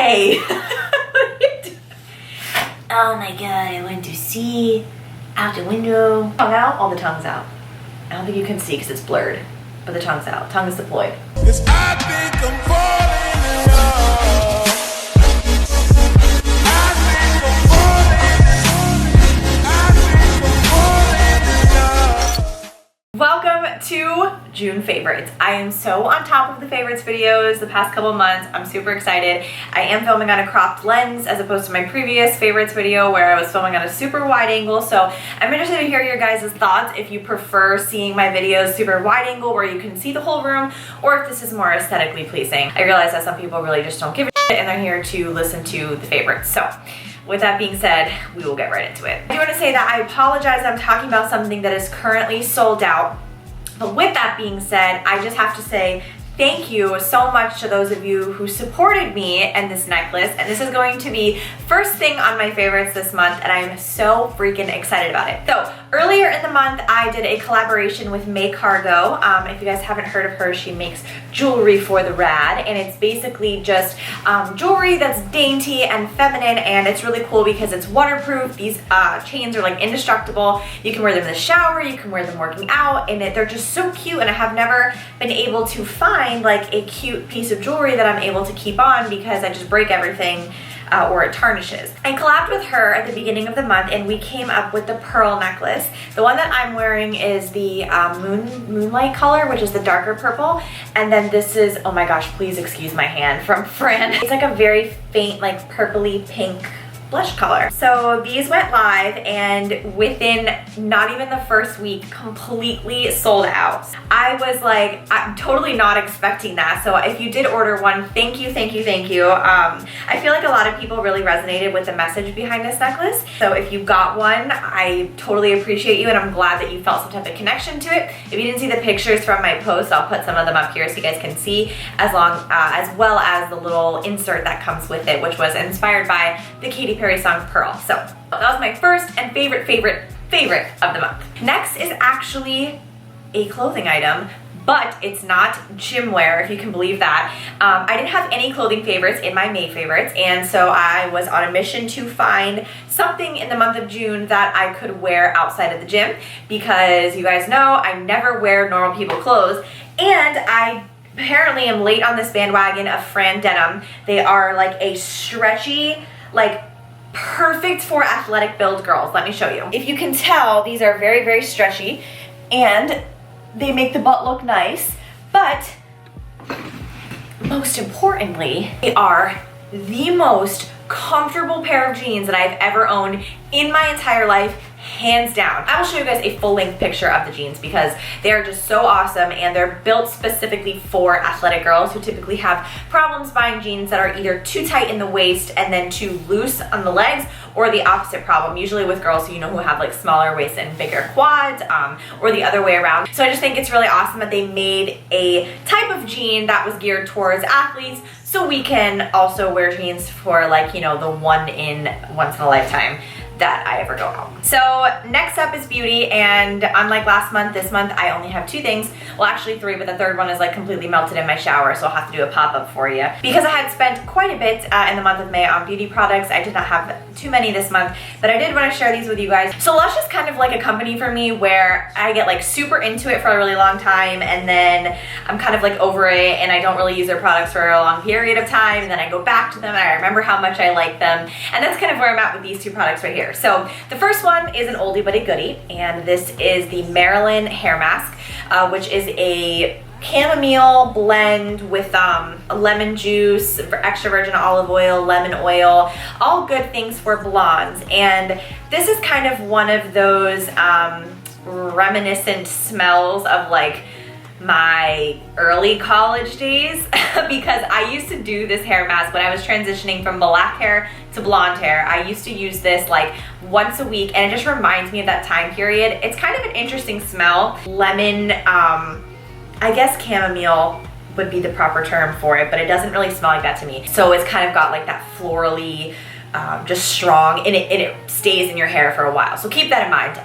Hey! Oh my god, I went to see out the window. Tongue out? All the tongue's out. I don't think you can see because it's blurred, but the tongue's out. Tongue is deployed. Yes, I think I'm falling in love. I think I'm falling in love. Welcome to June favorites. I am so on top of the favorites videos the past couple of months. I'm super excited. I am filming on a cropped lens as opposed to my previous favorites video where I was filming on a super wide angle. So I'm interested to hear your guys' thoughts if you prefer seeing my videos super wide angle where you can see the whole room, or if this is more aesthetically pleasing. I realize that some people really just don't give a shit and they're here to listen to the favorites. So with that being said, we will get right into it. I do want to say that I apologize, I'm talking about something that is currently sold out. But with that being said, I just have to say thank you so much to those of you who supported me and this necklace. And this is going to be first thing on my favorites this month, and I'm so freaking excited about it. So earlier in the month, I did a collaboration with Mae Cargo. If you guys haven't heard of her, she makes jewelry for the rad, and it's basically just jewelry that's dainty and feminine, and it's really cool because it's waterproof. These chains are like indestructible. You can wear them in the shower, you can wear them working out, and they're just so cute, and I have never been able to find like a cute piece of jewelry that I'm able to keep on because I just break everything or it tarnishes. I collabed with her at the beginning of the month and we came up with the pearl necklace. The one that I'm wearing is the moonlight color, which is the darker purple. And then this is, oh my gosh, please excuse my hand, from Fran. It's like a very faint, like purpley pink blush color. So these went live and within not even the first week, completely sold out. I was like, I'm totally not expecting that. So if you did order one, thank you, thank you, thank you. I feel like a lot of people really resonated with the message behind this necklace. So if you got one, I totally appreciate you and I'm glad that you felt some type of connection to it. If you didn't see the pictures from my post, I'll put some of them up here so you guys can see, as well as the little insert that comes with it, which was inspired by the Katy Perry song Pearl. So that was my first and favorite of the month. Next is actually a clothing item, but it's not gym wear, if you can believe that. I didn't have any clothing favorites in my May favorites, and so I was on a mission to find something in the month of June that I could wear outside of the gym, because you guys know I never wear normal people clothes, and I apparently am late on this bandwagon of Fran denim. They are like a stretchy, like perfect for athletic build girls. Let me show you. If you can tell, these are very, very stretchy and they make the butt look nice, but most importantly, they are the most comfortable pair of jeans that I've ever owned in my entire life, hands down. I will show you guys a full-length picture of the jeans because they are just so awesome and they're built specifically for athletic girls who typically have problems buying jeans that are either too tight in the waist and then too loose on the legs, or the opposite problem, usually with girls who have like smaller waists and bigger quads, or the other way around. So I just think it's really awesome that they made a type of jean that was geared towards athletes, so we can also wear jeans for like, the once in a lifetime that I ever go out. So next up is beauty, and unlike last month, this month I only have two things. Well, actually three, but the third one is like completely melted in my shower, so I'll have to do a pop-up for you. Because I had spent quite a bit in the month of May on beauty products, I did not have too many this month, but I did want to share these with you guys. So Lush is kind of like a company for me where I get like super into it for a really long time, and then I'm kind of like over it and I don't really use their products for a long period of time, and then I go back to them and I remember how much I like them, and that's kind of where I'm at with these two products right here. So the first one is an oldie but a goodie, and this is the Marilyn hair mask, which is a chamomile blend with lemon juice, extra virgin olive oil, lemon oil, all good things for blondes. And this is kind of one of those reminiscent smells of like my early college days because I used to do this hair mask when I was transitioning from black hair to blonde hair. I used to use this like once a week, and it just reminds me of that time period. It's kind of an interesting smell. Lemon, I guess chamomile would be the proper term for it, but it doesn't really smell like that to me. So it's kind of got like that florally just strong, and it stays in your hair for a while. So keep that in mind.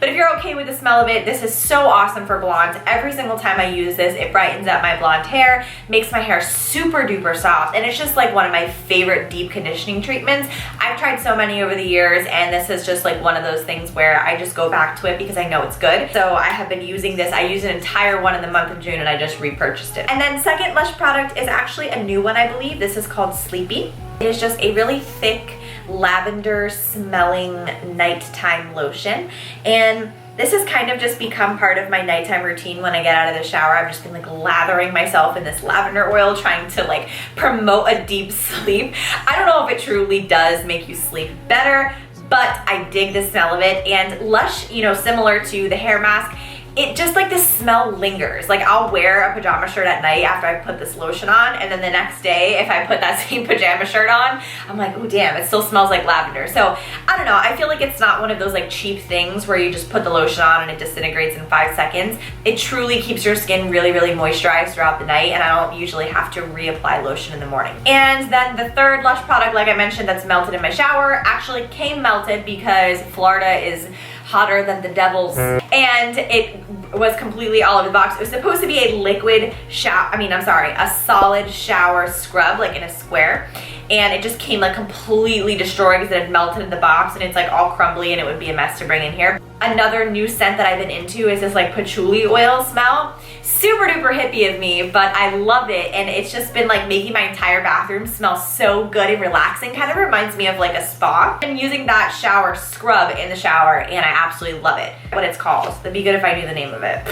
But if you're okay with the smell of it, this is so awesome for blondes. Every single time I use this, it brightens up my blonde hair, makes my hair super duper soft, and it's just like one of my favorite deep conditioning treatments. I've tried so many over the years, and this is just like one of those things where I just go back to it because I know it's good. So I have been using this. I used an entire one in the month of June, and I just repurchased it. And then second Lush product is actually a new one, I believe. This is called Sleepy. It is just a really thick lavender smelling nighttime lotion, and this has kind of just become part of my nighttime routine. When I get out of the shower, I've just been like lathering myself in this lavender oil, trying to like promote a deep sleep. I don't know if it truly does make you sleep better, but I dig the smell of it. And Lush, you know, similar to the hair mask, it just like the smell lingers. Like I'll wear a pajama shirt at night after I put this lotion on, and then the next day if I put that same pajama shirt on, I'm like, oh damn, it still smells like lavender. So I don't know, I feel like it's not one of those like cheap things where you just put the lotion on and it disintegrates in 5 seconds. It truly keeps your skin really, really moisturized throughout the night, and I don't usually have to reapply lotion in the morning. And then the third Lush product, like I mentioned, that's melted in my shower, actually came melted because Florida is hotter than the devil's, and it was completely all over the box. It was supposed to be a liquid shower, a solid shower scrub, like in a square, and it just came like completely destroyed because it had melted in the box, and it's like all crumbly, and it would be a mess to bring in here. Another new scent that I've been into is this like patchouli oil smell. Super duper hippie of me, but I love it, and it's just been like making my entire bathroom smell so good and relaxing. Kind of reminds me of like a spa. I'm using that shower scrub in the shower, and I absolutely love it. What it's called, that'd be good if I knew the name of it.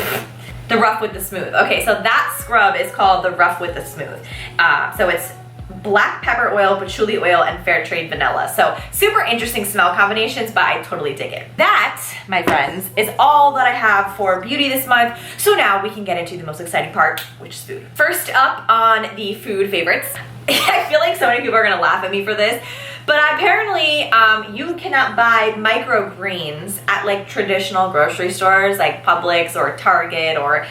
The Rough with the Smooth. Okay, so that scrub is called the Rough with the Smooth. So it's black pepper oil, patchouli oil, and fair trade vanilla. So super interesting smell combinations, but I totally dig it. That, my friends, is all that I have for beauty this month. So now we can get into the most exciting part, which is food. First up on the food favorites. I feel like so many people are gonna laugh at me for this, but apparently you cannot buy microgreens at like traditional grocery stores like Publix or Target, or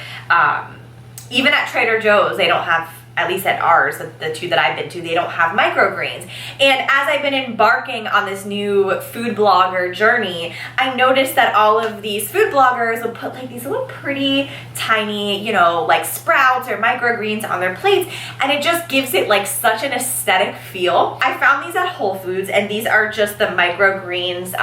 even at Trader Joe's. They don't have, at least at ours, the two that I've been to, they don't have microgreens. And as I've been embarking on this new food blogger journey, I noticed that all of these food bloggers will put like these little pretty tiny, you know, like sprouts or microgreens on their plates, and it just gives it like such an aesthetic feel. I found these at Whole Foods, and these are just the microgreens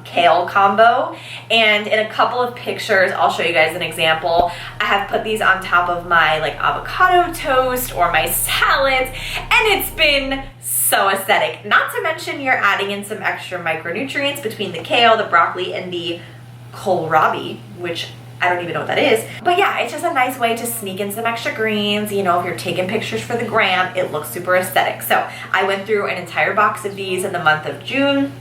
kale combo. And in a couple of pictures, I'll show you guys an example. I have put these on top of my like avocado toast or my salads, and it's been so aesthetic. Not to mention you're adding in some extra micronutrients between the kale, the broccoli, and the kohlrabi, which I don't even know what that is. But yeah, it's just a nice way to sneak in some extra greens. You know, if you're taking pictures for the gram, it looks super aesthetic. So I went through an entire box of these in the month of June,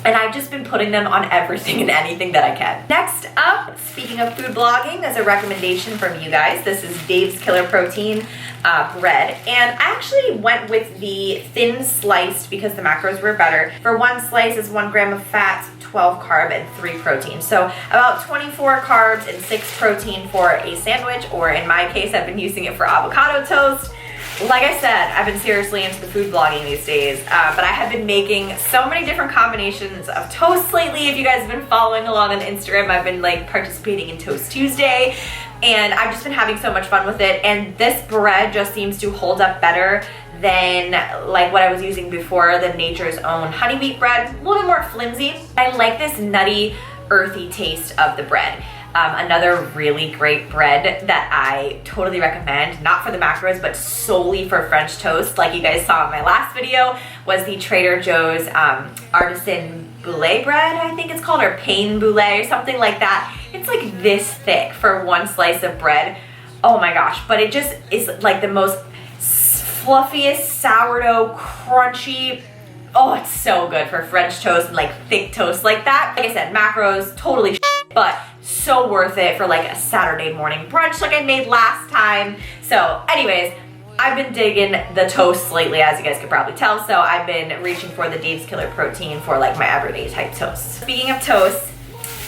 and I've just been putting them on everything and anything that I can. Next up, speaking of food blogging, there's a recommendation from you guys. This is Dave's Killer Protein bread, and I actually went with the thin sliced because the macros were better. For one slice is 1 gram of fat, 12 carb, and 3 protein. So about 24 carbs and 6 protein for a sandwich, or in my case, I've been using it for avocado toast. Like I said, I've been seriously into the food blogging these days, but I have been making so many different combinations of toast lately. If you guys have been following along on Instagram, I've been like participating in Toast Tuesday, and I've just been having so much fun with it. And this bread just seems to hold up better than like what I was using before, the Nature's Own honey wheat bread. A little bit more flimsy. I like this nutty, earthy taste of the bread. Another really great bread that I totally recommend, not for the macros, but solely for French toast, like you guys saw in my last video, was the Trader Joe's artisan boulet bread, I think it's called, or pain boulet, or something like that. It's like this thick for one slice of bread. Oh my gosh, but it just is like the most fluffiest sourdough, crunchy. Oh, it's so good for French toast and like thick toast like that. Like I said, macros, totally shit, but so worth it for like a Saturday morning brunch like I made last time. So anyways, I've been digging the toasts lately, as you guys could probably tell, so I've been reaching for the Dave's Killer Protein for like my everyday type toasts. Speaking of toasts,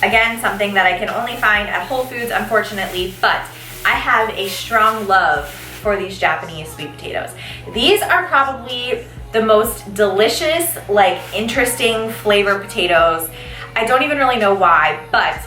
again, something that I can only find at Whole Foods, unfortunately, but I have a strong love for these Japanese sweet potatoes. These are probably the most delicious, like interesting flavor potatoes. I don't even really know why, but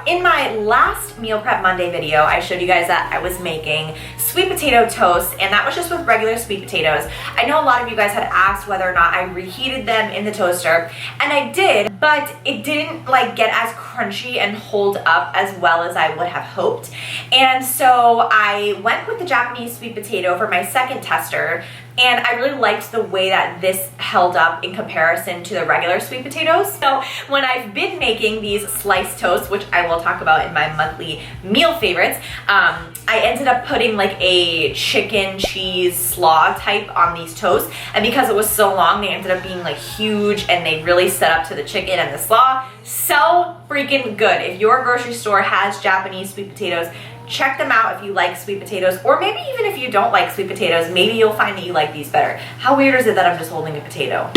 in my last Meal Prep Monday video, I showed you guys that I was making sweet potato toast, and that was just with regular sweet potatoes. I know a lot of you guys had asked whether or not I reheated them in the toaster, and I did, but it didn't like get as crunchy and hold up as well as I would have hoped. And so I went with the Japanese sweet potato for my second tester, and I really liked the way that this held up in comparison to the regular sweet potatoes. So when I've been making these sliced toasts, which I will talk about in my monthly meal favorites, I ended up putting like a chicken cheese slaw type on these toasts. And because it was so long, they ended up being like huge, and they really set up to the chicken and the slaw. So freaking good. If your grocery store has Japanese sweet potatoes, check them out if you like sweet potatoes, or maybe even if you don't like sweet potatoes, maybe you'll find that you like these better. How weird is it that I'm just holding a potato?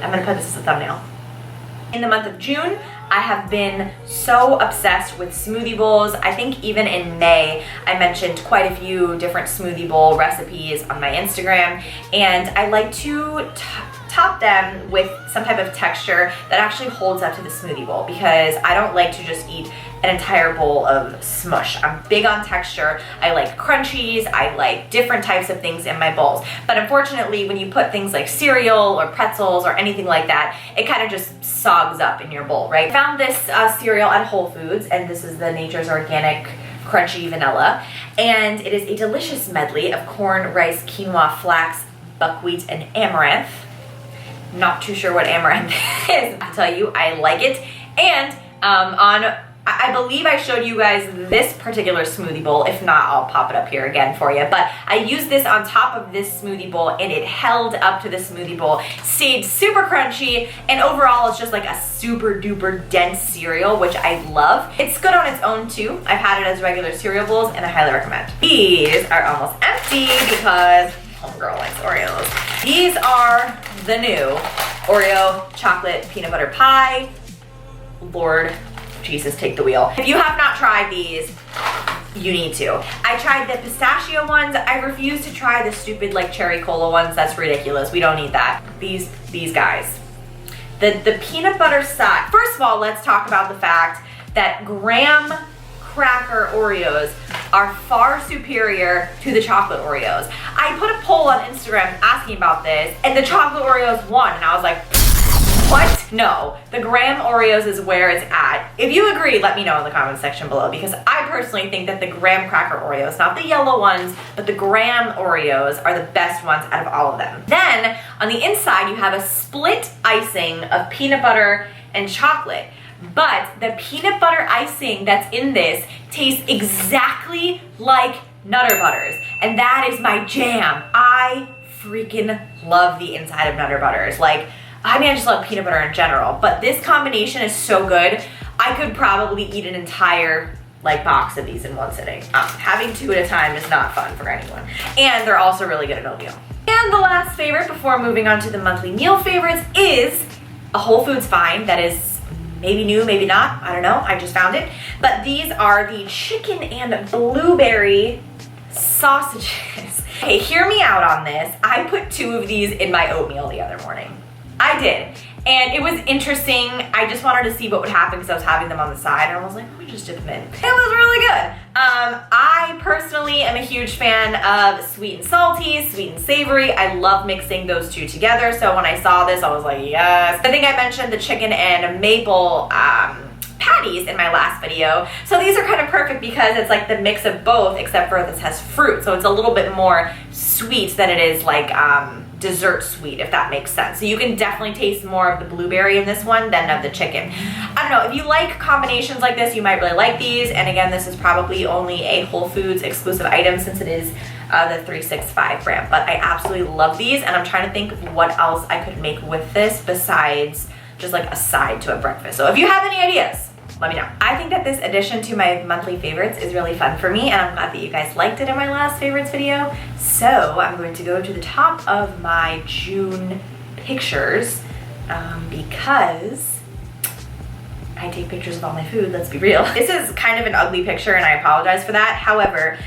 I'm gonna put this as a thumbnail. In the month of June, I have been so obsessed with smoothie bowls. I think even in May, I mentioned quite a few different smoothie bowl recipes on my Instagram, and I like to top them with some type of texture that actually holds up to the smoothie bowl, because I don't like to just eat an entire bowl of smush. I'm big on texture. I like crunchies. I like different types of things in my bowls. But unfortunately, when you put things like cereal or pretzels or anything like that, it kind of just sogs up in your bowl, right? I found this cereal at Whole Foods, and this is the Nature's Organic Crunchy Vanilla, and it is a delicious medley of corn, rice, quinoa, flax, buckwheat, and amaranth. Not too sure what amaranth is. I'll tell you, I like it. And I believe I showed you guys this particular smoothie bowl. If not, I'll pop it up here again for you. But I used this on top of this smoothie bowl, and it held up to the smoothie bowl, stayed super crunchy, and overall it's just like a super duper dense cereal, which I love. It's good on its own too. I've had it as regular cereal bowls, and I highly recommend. These are almost empty because homegirl likes Oreos. These are the new Oreo chocolate peanut butter pie. Lord Jesus, take the wheel. If you have not tried these, you need to. I tried the pistachio ones. I refuse to try the stupid like cherry cola ones. That's ridiculous. We don't need that. These guys. The peanut butter side. First of all, let's talk about the fact that graham cracker Oreos are far superior to the chocolate Oreos. I put a poll on Instagram asking about this, and the chocolate Oreos won, and I was like, what? No, the graham Oreos is where it's at. If you agree, let me know in the comment section below, because I personally think that the graham cracker Oreos, not the yellow ones, but the graham Oreos are the best ones out of all of them. Then on the inside, you have a split icing of peanut butter and chocolate. But the peanut butter icing that's in this tastes exactly like Nutter Butters, and that is my jam. I freaking love the inside of Nutter Butters. Like, I mean, I just love peanut butter in general, but this combination is so good. I could probably eat an entire like box of these in one sitting. Having two at a time is not fun for anyone. And they're also really good at oatmeal. And the last favorite before moving on to the monthly meal favorites is a Whole Foods find that is maybe new, maybe not, I don't know, I just found it. But these are the chicken and blueberry sausages. Okay, hear me out on this. I put 2 of these in my oatmeal the other morning. I did, and it was interesting. I just wanted to see what would happen because I was having them on the side, and I was like, let me just dip them in. It was really good. I personally am a huge fan of sweet and salty, sweet and savory. I love mixing those two together, so when I saw this, I was like, yes. I think I mentioned the chicken and maple patties in my last video. So these are kind of perfect because it's like the mix of both, except for this has fruit, so it's a little bit more sweet than it is like dessert sweet, if that makes sense. So you can definitely taste more of the blueberry in this one than of the chicken. I don't know, if you like combinations like this, you might really like these. And again, this is probably only a Whole Foods exclusive item since it is the 365 brand. But I absolutely love these, and I'm trying to think of what else I could make with this besides just like a side to a breakfast. So if you have any ideas, let me know. I think that this addition to my monthly favorites is really fun for me, and I'm glad that you guys liked it in my last favorites video. So I'm going to go to the top of my June pictures because I take pictures of all my food, let's be real. This is kind of an ugly picture, and I apologize for that. However,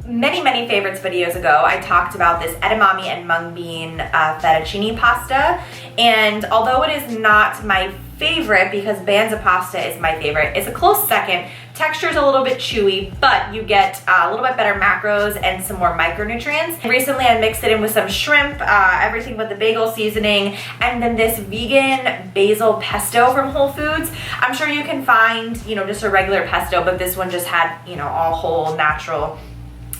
many favorites videos ago, I talked about this edamame and mung bean fettuccine pasta, and although it is not my favorite because banza pasta is my favorite, it's a close second. Texture is a little bit chewy, but you get a little bit better macros and some more micronutrients. Recently I mixed it in with some shrimp, everything with the bagel seasoning, and then this vegan basil pesto from Whole Foods. I'm sure you can find, you know, just a regular pesto, but this one just had, you know, all whole natural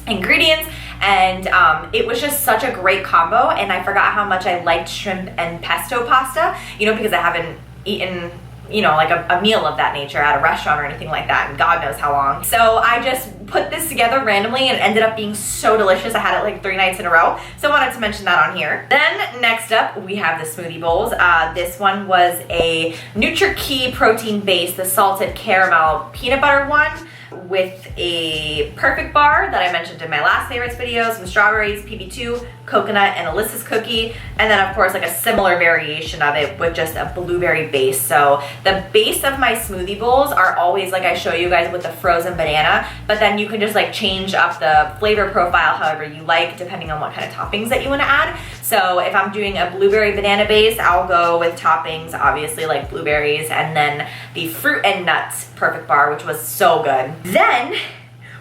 ingredients, and it was just such a great combo. And I forgot how much I liked shrimp and pesto pasta, you know, because I haven't eaten, you know, like a meal of that nature at a restaurant or anything like that, and God knows how long. So I just put this together randomly and it ended up being so delicious. I had it like 3 nights in a row, so I wanted to mention that on here. Then next up we have the smoothie bowls. This one was a NutriKey protein base, the salted caramel peanut butter one, with a perfect bar that I mentioned in my last favorites video, some strawberries, PB2, coconut, and Alyssa's cookie, and then of course like a similar variation of it with just a blueberry base. So the base of my smoothie bowls are always like I show you guys with the frozen banana, but then you can just like change up the flavor profile however you like depending on what kind of toppings that you want to add. So if I'm doing a blueberry banana base, I'll go with toppings obviously like blueberries, and then the fruit and nuts perfect bar, which was so good. Then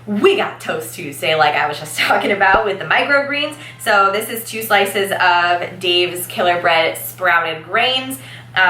we got Toast Tuesday, like I was just talking about, with the microgreens. So this is 2 slices of Dave's Killer Bread sprouted grains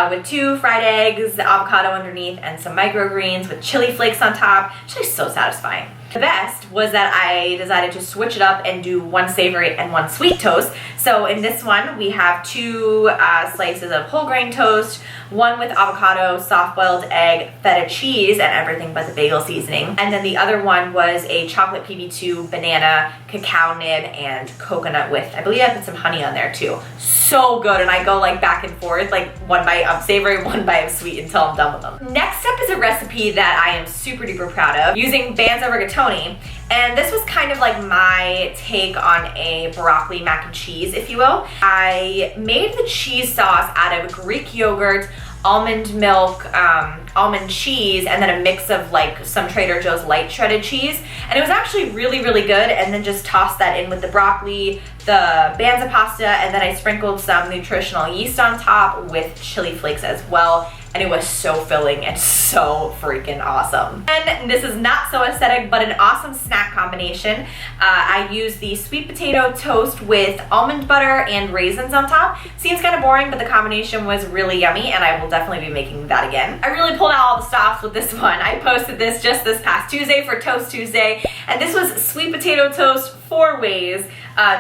with 2 fried eggs, avocado underneath, and some microgreens with chili flakes on top. It's just so satisfying. The best was that I decided to switch it up and do 1 savory and 1 sweet toast. So in this one, we have 2 slices of whole grain toast, 1 with avocado, soft-boiled egg, feta cheese, and everything but the bagel seasoning. And then the other one was a chocolate PB2, banana, cacao nib, and coconut with, I believe I put some honey on there too. So good, and I go like back and forth, like 1 bite of savory, 1 bite of sweet until I'm done with them. Next up is a recipe that I am super duper proud of, using banza rigatoni. And this was kind of like my take on a broccoli mac and cheese, if you will. I made the cheese sauce out of Greek yogurt, almond milk, almond cheese, and then a mix of like some Trader Joe's light shredded cheese. And it was actually really good, and then just tossed that in with the broccoli, the banza pasta, and then I sprinkled some nutritional yeast on top with chili flakes as well. And it was so filling and so freaking awesome. And this is not so aesthetic, but an awesome snack combination. I used the sweet potato toast with almond butter and raisins on top. Seems kind of boring, but the combination was really yummy, and I will definitely be making that again. I really pulled out all the stops with this one. I posted this just this past Tuesday for Toast Tuesday, and this was sweet potato toast 4 ways.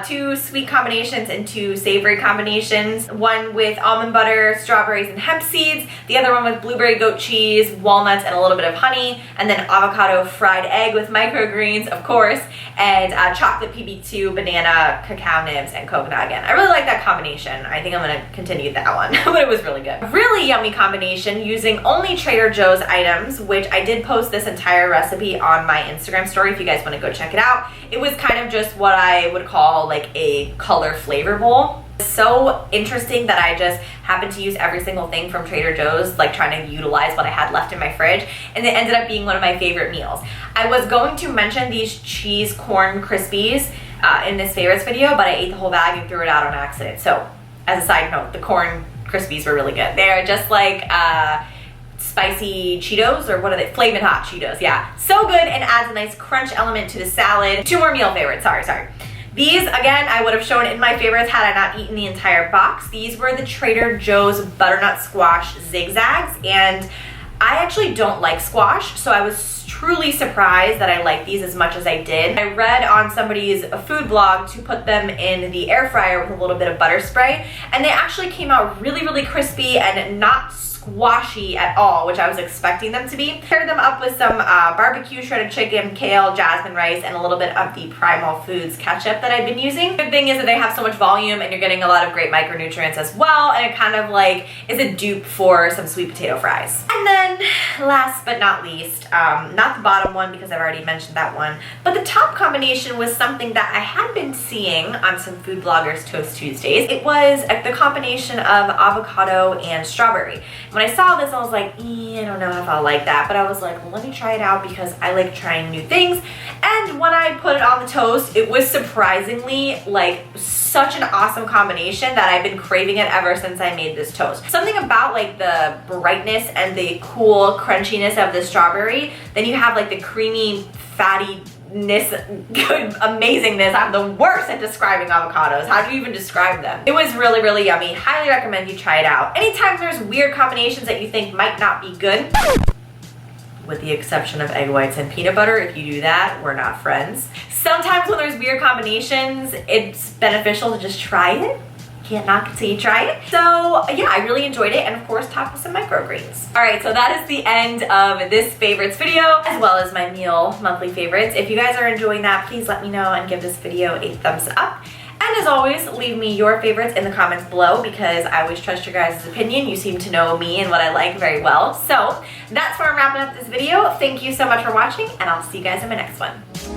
2 sweet combinations and 2 savory combinations. 1 with almond butter, strawberries, and hemp seeds. The other one with blueberry goat cheese, walnuts, and a little bit of honey. And then avocado fried egg with microgreens, of course. And chocolate PB2, banana, cacao nibs, and coconut again. I really like that combination. I think I'm gonna continue that one, but it was really good. Really yummy combination using only Trader Joe's items, which I did post this entire recipe on my Instagram story if you guys wanna go check it out. It was kind of just what I would call like a color flavor bowl. So interesting that I just happened to use every single thing from Trader Joe's, like trying to utilize what I had left in my fridge, and it ended up being one of my favorite meals. I was going to mention these cheese corn crispies in this favorites video, but I ate the whole bag and threw it out on accident. So as a side note, the corn crispies were really good. They're just like spicy Cheetos, or what are they? Flamin' Hot Cheetos, yeah. So good, and adds a nice crunch element to the salad. 2 more meal favorites, sorry. These, again, I would have shown in my favorites had I not eaten the entire box. These were the Trader Joe's butternut squash zigzags, and I actually don't like squash, so I was truly surprised that I liked these as much as I did. I read on somebody's food blog to put them in the air fryer with a little bit of butter spray, and they actually came out really crispy and not squashy at all, which I was expecting them to be. Paired them up with some barbecue shredded chicken, kale, jasmine rice, and a little bit of the Primal Foods ketchup that I've been using. Good thing is that they have so much volume and you're getting a lot of great micronutrients as well, and it kind of like is a dupe for some sweet potato fries. And then last but not least, not the bottom one because I've already mentioned that one, but the top combination was something that I had been seeing on some food bloggers' Toast Tuesdays. It was the combination of avocado and strawberry. When I saw this, I was like, I don't know if I'll like that, but I was like, well, let me try it out because I like trying new things. And when I put it on the toast, it was surprisingly like such an awesome combination that I've been craving it ever since I made this toast. Something about like the brightness and the cool crunchiness of the strawberry, then you have like the creamy fattiness, amazingness. I'm the worst at describing avocados. How do you even describe them? It was really, really yummy. Highly recommend you try it out. Anytime there's weird combinations that you think might not be good, with the exception of egg whites and peanut butter, if you do that, we're not friends. Sometimes when there's weird combinations, it's beneficial to just try it. Can't knock it till you try it. So yeah, I really enjoyed it, and of course topped with some microgreens. All right, so that is the end of this favorites video, as well as my meal monthly favorites. If you guys are enjoying that, please let me know and give this video a thumbs up. And as always, leave me your favorites in the comments below because I always trust your guys' opinion. You seem to know me and what I like very well. So that's where I'm wrapping up this video. Thank you so much for watching, and I'll see you guys in my next one.